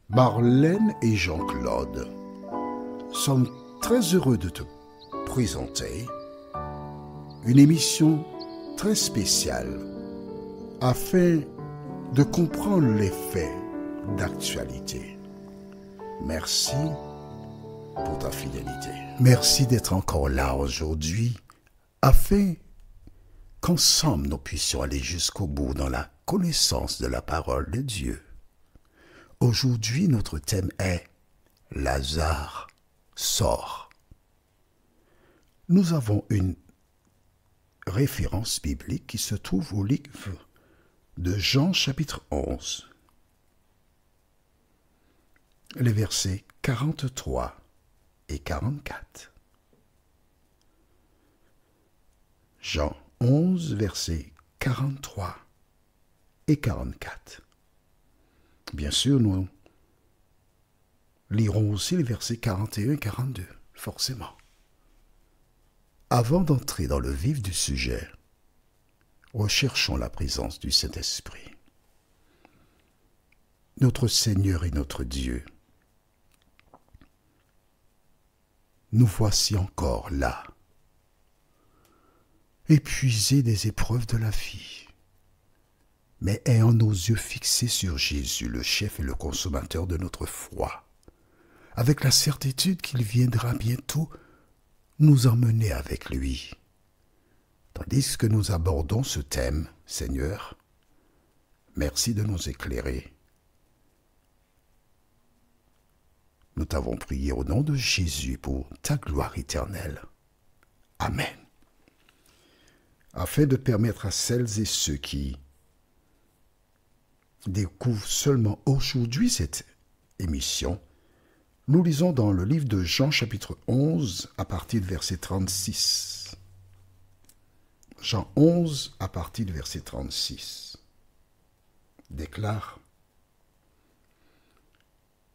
Marlène et Jean-Claude sommes très heureux de te présenter une émission très spéciale afin de comprendre les faits d'actualité. Merci pour ta fidélité. Merci d'être encore là aujourd'hui afin qu'ensemble nous puissions aller jusqu'au bout dans la connaissance de la parole de Dieu. Aujourd'hui, notre thème est Lazare sort. Nous avons une référence biblique qui se trouve au livre de Jean chapitre 11, les versets 43 et 44. Jean 11, versets 43 et 44. Bien sûr, nous lirons aussi les versets 41 et 42, forcément. Avant d'entrer dans le vif du sujet, recherchons la présence du Saint-Esprit. Notre Seigneur et notre Dieu, nous voici encore là, épuisés des épreuves de la vie, mais ayant nos yeux fixés sur Jésus, le chef et le consommateur de notre foi, avec la certitude qu'il viendra bientôt nous emmener avec lui. Tandis que nous abordons ce thème, Seigneur, merci de nous éclairer. Nous t'avons prié au nom de Jésus pour ta gloire éternelle. Amen. Afin de permettre à celles et ceux qui découvrent seulement aujourd'hui cette émission, nous lisons dans le livre de Jean chapitre 11 à partir du verset 36. Jean 11 à partir du verset 36 déclare: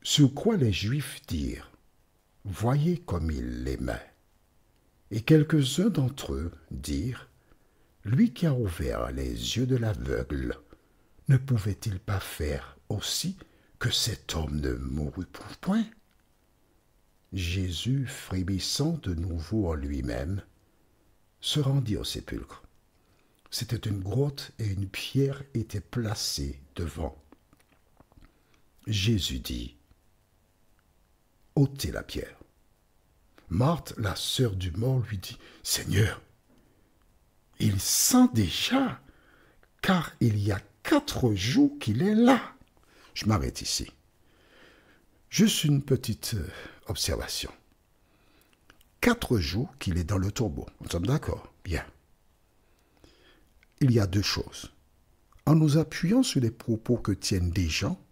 sur quoi les Juifs dirent: voyez comme il l'aimait. Et quelques-uns d'entre eux dirent: lui qui a ouvert les yeux de l'aveugle, ne pouvait-il pas faire aussi que cet homme ne mourût point? Jésus, frémissant de nouveau en lui-même, se rendit au sépulcre. C'était une grotte et une pierre était placée devant. Jésus dit: ôtez la pierre. Marthe, la sœur du mort, lui dit: Seigneur, il sent déjà, car il y a 4 jours qu'il est là. Je m'arrête ici. Juste une petite observation. 4 jours qu'il est dans le tombeau. Nous sommes d'accord? Bien. Il y a 2 choses. En nous appuyant sur les propos que tiennent des gens,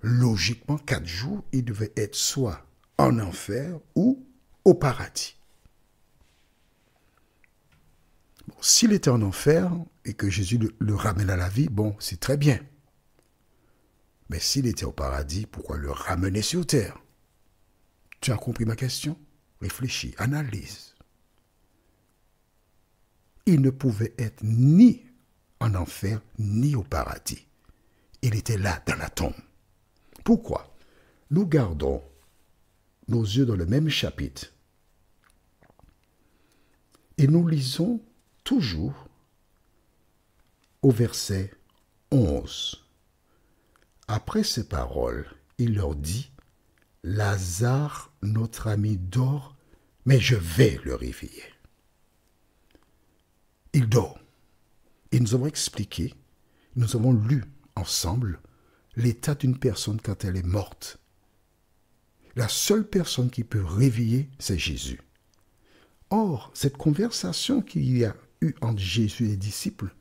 logiquement, 4 jours, il devait être soit en enfer ou au paradis. Bon, s'il était en enfer et que Jésus le ramène à la vie, bon, c'est très bien. Mais s'il était au paradis, pourquoi le ramener sur terre? Tu as compris ma question? Réfléchis, analyse. Il ne pouvait être ni en enfer, ni au paradis. Il était là, dans la tombe. Pourquoi? Nous gardons nos yeux dans le même chapitre et nous lisons toujours au verset 11. Après ces paroles, il leur dit: Lazare, notre ami, dort, mais je vais le réveiller. Il dort. Et nous avons expliqué, nous avons lu ensemble l'état d'une personne quand elle est morte. La seule personne qui peut réveiller, c'est Jésus. Or, cette conversation qu'il y a eu entre Jésus et les disciples,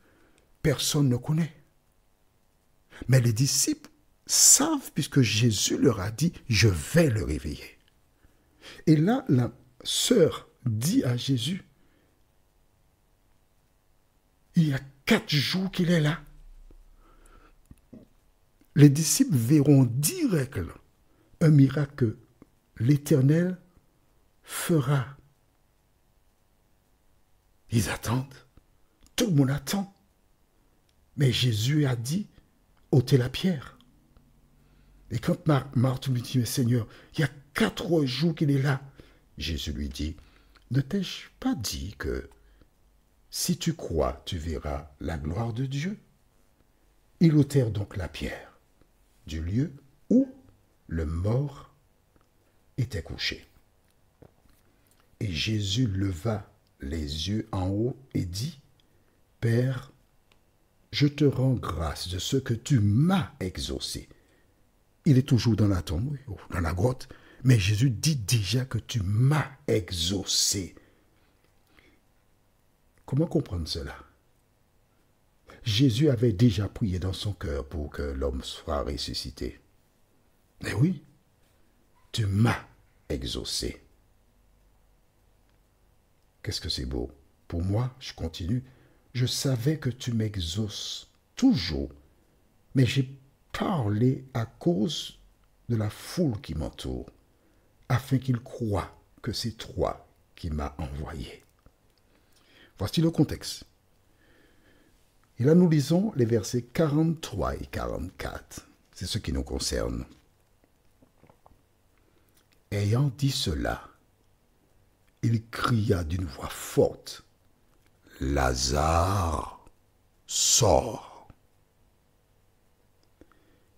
personne ne connaît. Mais les disciples savent, puisque Jésus leur a dit: je vais le réveiller. Et là, la sœur dit à Jésus: il y a 4 jours qu'il est là. Les disciples verront direct un miracle que l'Éternel fera. Ils attendent. Tout le monde attend. Mais Jésus a dit: ôtez la pierre. Et quand Marthe lui dit, mais Seigneur, il y a 4 jours qu'il est là, Jésus lui dit, ne t'ai-je pas dit que si tu crois, tu verras la gloire de Dieu? Ils ôtèrent donc la pierre du lieu où le mort était couché. Et Jésus leva les yeux en haut et dit, Père, je te rends grâce de ce que tu m'as exaucé. Il est toujours dans la tombe, dans la grotte, mais Jésus dit déjà que tu m'as exaucé. Comment comprendre cela? Jésus avait déjà prié dans son cœur pour que l'homme soit ressuscité. Mais oui, tu m'as exaucé. Qu'est-ce que c'est beau? Pour moi, je continue, je savais que tu m'exauces toujours, mais j'ai parlé à cause de la foule qui m'entoure, afin qu'ils croient que c'est toi qui m'as envoyé. Voici le contexte. Et là, nous lisons les versets 43 et 44. C'est ce qui nous concerne. Ayant dit cela, il cria d'une voix forte, « Lazare, sors !»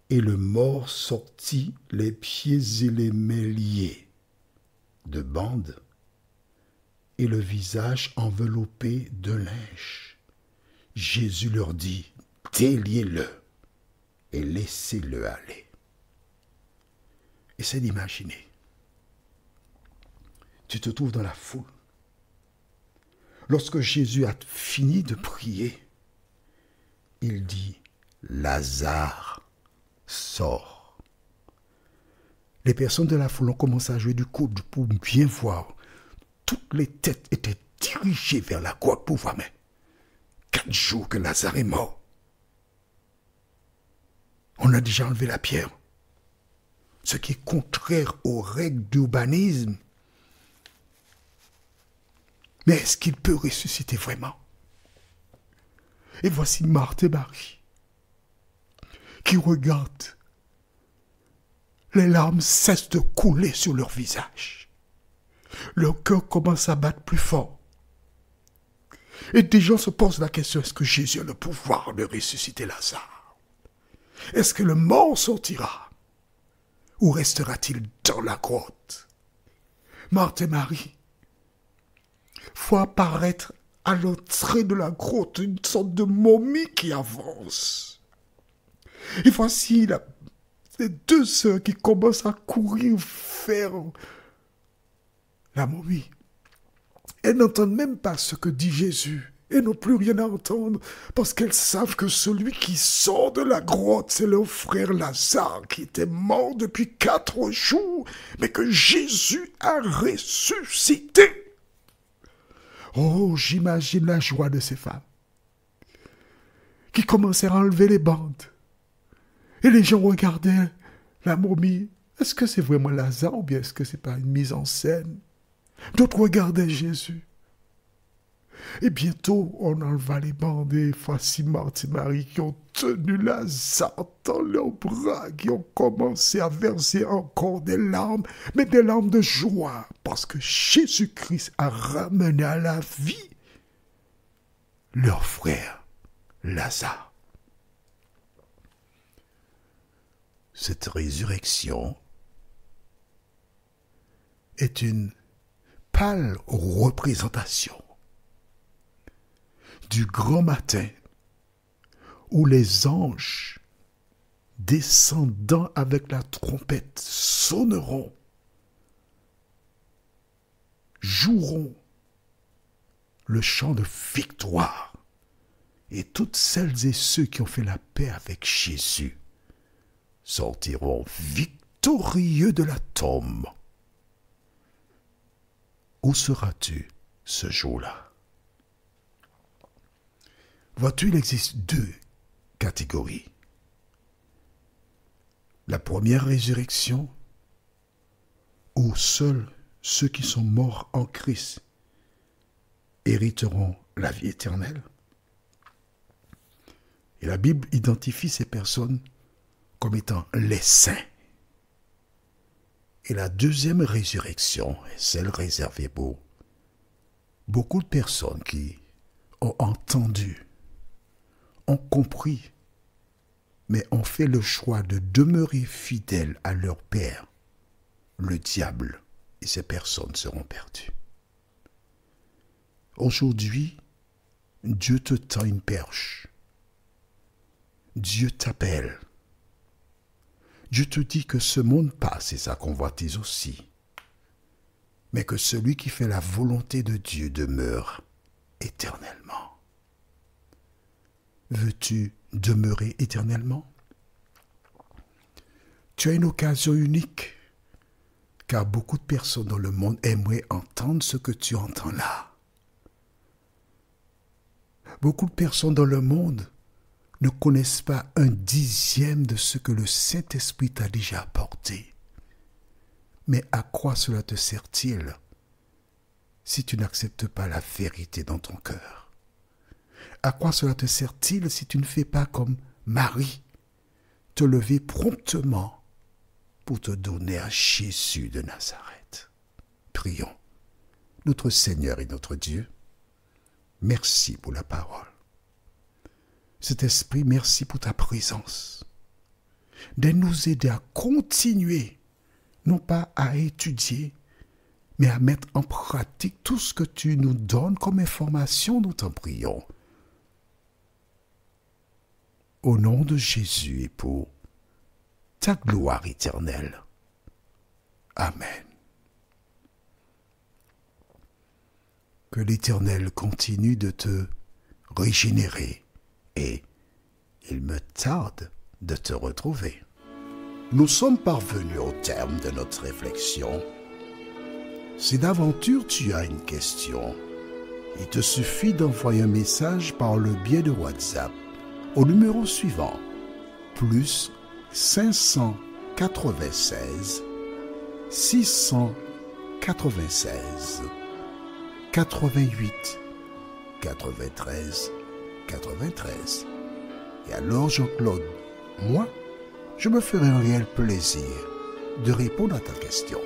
Et le mort sortit les pieds et les mains liés de bandes et le visage enveloppé de linge. Jésus leur dit, « Déliez-le et laissez-le aller. » Essaie d'imaginer. Tu te trouves dans la foule. Lorsque Jésus a fini de prier, il dit, « Lazare, sors !» Les personnes de la foule ont commencé à jouer du coude pour bien voir. Toutes les têtes étaient dirigées vers la grotte pour voir, mais 4 jours que Lazare est mort. On a déjà enlevé la pierre. Ce qui est contraire aux règles d'urbanisme. Mais est-ce qu'il peut ressusciter vraiment? Et voici Marthe et Marie qui regardent. Les larmes cessent de couler sur leur visage. Leur cœur commence à battre plus fort. Et des gens se posent la question, est-ce que Jésus a le pouvoir de ressusciter Lazare? Est-ce que le mort sortira? Ou restera-t-il dans la grotte? Marthe et Marie voient apparaître à l'entrée de la grotte une sorte de momie qui avance. Et voici les 2 sœurs qui commencent à courir vers la momie. Elles n'entendent même pas ce que dit Jésus. Elles n'ont plus rien à entendre parce qu'elles savent que celui qui sort de la grotte, c'est leur frère Lazare qui était mort depuis 4 jours, mais que Jésus a ressuscité. Oh, j'imagine la joie de ces femmes qui commencèrent à enlever les bandes. Et les gens regardaient la momie. Est-ce que c'est vraiment Lazare ou bien est-ce que c'est pas une mise en scène? D'autres regardaient Jésus. Et bientôt, on enleva les bandes et voici Marthe et Marie qui ont tenu Lazare dans leurs bras, qui ont commencé à verser encore des larmes, mais des larmes de joie, parce que Jésus-Christ a ramené à la vie leur frère Lazare. Cette résurrection est une pâle représentation du grand matin où les anges descendant avec la trompette sonneront, joueront le chant de victoire et toutes celles et ceux qui ont fait la paix avec Jésus sortiront victorieux de la tombe. Où seras-tu ce jour-là? Vois-tu, il existe 2 catégories. La première résurrection, où seuls ceux qui sont morts en Christ hériteront la vie éternelle. Et la Bible identifie ces personnes comme étant les saints, Et la deuxième résurrection est celle réservée pour beaucoup de personnes qui ont entendu, ont compris, mais ont fait le choix de demeurer fidèles à leur Père, le diable, et ces personnes seront perdues. Aujourd'hui, Dieu te tend une perche. Dieu t'appelle. Dieu te dit que ce monde passe et sa convoitise aussi, mais que celui qui fait la volonté de Dieu demeure éternellement. Veux-tu demeurer éternellement? Tu as une occasion unique, car beaucoup de personnes dans le monde aimeraient entendre ce que tu entends là. Beaucoup de personnes dans le monde ne connaissent pas un dixième de ce que le Saint-Esprit t'a déjà apporté. Mais à quoi cela te sert-il si tu n'acceptes pas la vérité dans ton cœur? À quoi cela te sert-il si tu ne fais pas comme Marie, te lever promptement pour te donner à Jésus de Nazareth? Prions. Notre Seigneur et notre Dieu, merci pour la parole. Cet esprit, merci pour ta présence. De nous aider à continuer, non pas à étudier, mais à mettre en pratique tout ce que tu nous donnes comme information, nous t'en prions. Au nom de Jésus et pour ta gloire éternelle. Amen. Que l'Éternel continue de te régénérer et il me tarde de te retrouver. Nous sommes parvenus au terme de notre réflexion. Si d'aventure tu as une question, il te suffit d'envoyer un message par le biais de WhatsApp au numéro suivant, plus 596 696 88 93 93. Et alors Jean-Claude, moi, je me ferai un réel plaisir de répondre à ta question.